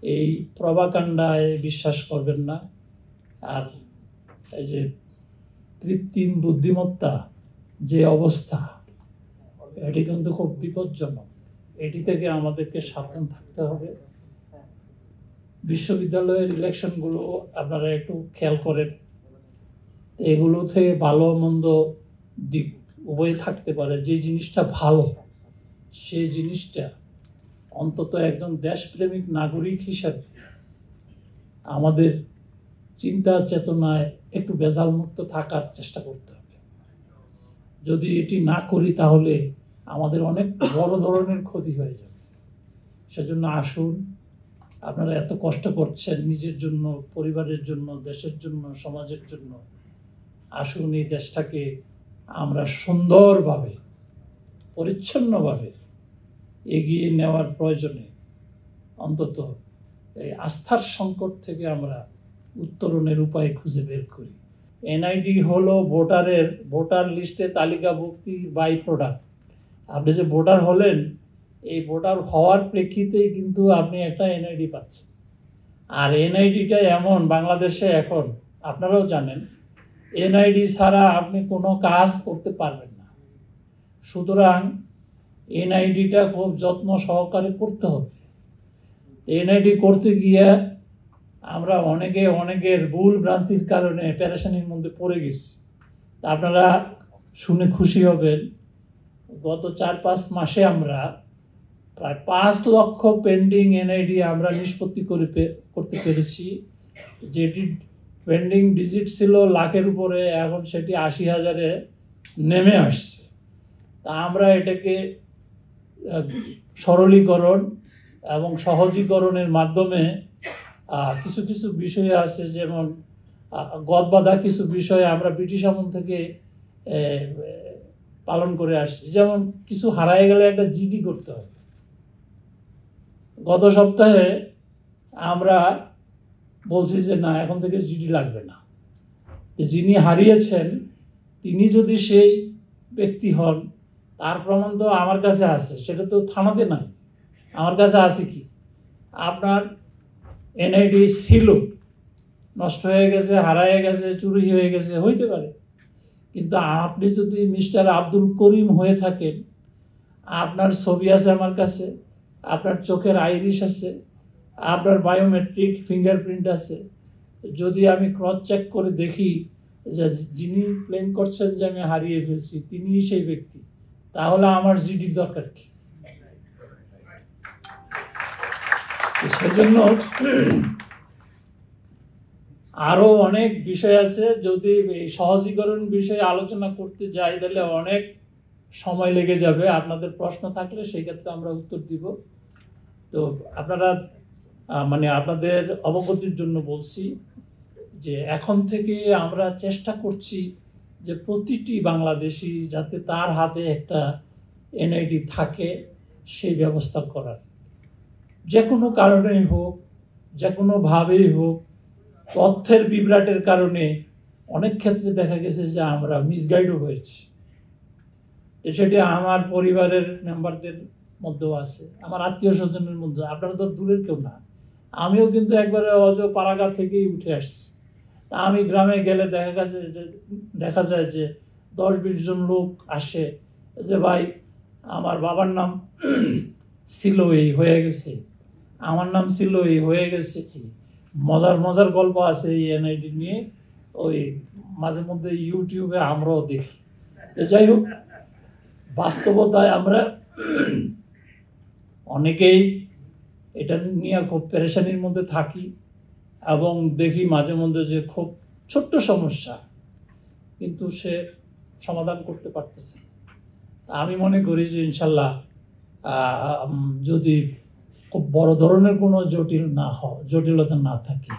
এই প্রভাকাণ্ডায় বিশ্বাস করবেন না। আর এই যে কৃত্রিম বুদ্ধিমত্তা যে অবস্থা, এটি কিন্তু খুব বিপজ্জনক। এটি থেকে আমাদেরকে সাবধান থাকতে হবে। বিশ্ববিদ্যালয়ের ইলেকশনগুলো আপনারা একটু খেয়াল করেন, এগুলো থেকে ভালো মন্দ দিক উভয় থাকতে পারে। যে জিনিসটা ভালো সেই জিনিসটা অন্তত একজন দেশপ্রেমিক নাগরিক হিসাবে আমাদের চিন্তা চেতনায় একটু ভেজালমুক্ত থাকার চেষ্টা করতে হবে। যদি এটি না করি তাহলে আমাদের অনেক বড় ধরনের ক্ষতি হয়ে যাবে। সেজন্য আসুন, আপনারা এত কষ্ট করছেন নিজের জন্য, পরিবারের জন্য, দেশের জন্য, সমাজের জন্য, আসুন এই দেশটাকে আমরা সুন্দরভাবে, পরিচ্ছন্নভাবে এগিয়ে নেওয়ার প্রয়োজনে অন্তত এই আস্থার সংকট থেকে আমরা উত্তরণের উপায় খুঁজে বের করি। এনআইডি হলো ভোটার লিস্টে তালিকাভুক্তির বাই প্রোডাক্ট। আপনি যে ভোটার হলেন, এই ভোটার হওয়ার প্রেক্ষিতেই কিন্তু আপনি একটা এনআইডি পাচ্ছেন। আর এনআইডিটা এমন, বাংলাদেশে এখন আপনারাও জানেন, এনআইডি ছাড়া আপনি কোনো কাজ করতে পারবেন না। সুতরাং এনআইডিটা খুব যত্ন সহকারে করতে হবে। এনআইডি করতে গিয়ে আমরা অনেকের ভুল ভ্রান্তির কারণে পেরেশানির মধ্যে পড়ে গেছি। তা আপনারা শুনে খুশি হবেন, গত 4-5 মাসে আমরা প্রায় 5 লক্ষ পেন্ডিং এনআইডি আমরা নিষ্পত্তি করতে পেরেছি। যেটি পেন্ডিং ডিজিট ছিল লাখের উপরে, এখন সেটি 80,000-এ নেমে আসছে। তা আমরা এটাকে সরলীকরণ এবং সহজীকরণের মাধ্যমে কিছু কিছু বিষয় আছে, যেমন গদবাধা কিছু বিষয় আমরা ব্রিটিশ আমল থেকে পালন করে আসছি। যেমন কিছু হারায় গেলে একটা জিডি করতে হবে। গত সপ্তাহে আমরা বলছি যে না, এখন থেকে জিডি লাগবে না। যিনি হারিয়েছেন তিনি যদি সেই ব্যক্তি হন, তার প্রমাণ তো আমার কাছে আছে, সেটা তো থানাতে নাই। আমার কাছে আছে কি, আপনার এনআইডি ছিল, নষ্ট হয়ে গেছে, হারায় গেছে, চুরি হয়ে গেছে, হইতে পারে। কিন্তু আপনি যদি মিস্টার আব্দুল করিম হয়ে থাকেন, আপনার ছবি আছে আমার কাছে, আপনার চোখের আইরিশ আছে, আপনার বায়োমেট্রিক ফিঙ্গারপ্রিন্ট আছে। যদি আমি ক্রস চেক করে দেখি যে যিনি ক্লেম করছেন যে আমি হারিয়ে ফেলছি তিনিই সেই ব্যক্তি, তাহলে আমার জিডির দরকার কি? সেজন্য আরও অনেক বিষয় আছে। যদি এই সহজীকরণ বিষয়ে আলোচনা করতে যাই তাহলে অনেক সময় লেগে যাবে। আপনাদের প্রশ্ন থাকলে সেই ক্ষেত্রে আমরা উত্তর দিব। তো আপনারা আপনাদের অবগতির জন্য বলছি যে এখন থেকে আমরা চেষ্টা করছি যে প্রতিটি বাংলাদেশি যাতে তার হাতে একটা এনআইডি থাকে সেই ব্যবস্থা করার। যে কোনো কারণেই হোক, যে কোনোভাবেই হোক, তথ্যের বিভ্রাটের কারণে অনেক ক্ষেত্রে দেখা গেছে যে আমরা মিসগাইডও হয়েছি। তো সেটি আমার পরিবারের মেম্বারদের মধ্যেও আছে, আমার আত্মীয় স্বজনের মধ্যে। আপনারা তো দূরের কেউ না, আমিও কিন্তু একবারে পাড়াগাঁ থেকেই উঠে আসছি। তা আমি গ্রামে গেলে দেখা যায় যে 10-20 জন লোক আসে যে ভাই আমার বাবার নাম ছিল এই হয়ে গেছে, আমার নাম ছিল এই হয়ে গেছে। মজার গল্প আছে এই এনআইডি নিয়ে, ওই মাঝে মধ্যে ইউটিউবে আমরাও দেখি। তো যাই হোক, বাস্তবতায় আমরা অনেকেই এটা নিয়ে খুব পেরেশানির মধ্যে থাকি এবং দেখি মাঝে মধ্যে যে খুব ছোট্ট সমস্যা, কিন্তু সে সমাধান করতে পারতেছে। আমি মনে করি যে ইনশাল্লাহ যদি খুব বড় ধরনের কোনো জটিলতা না থাকে,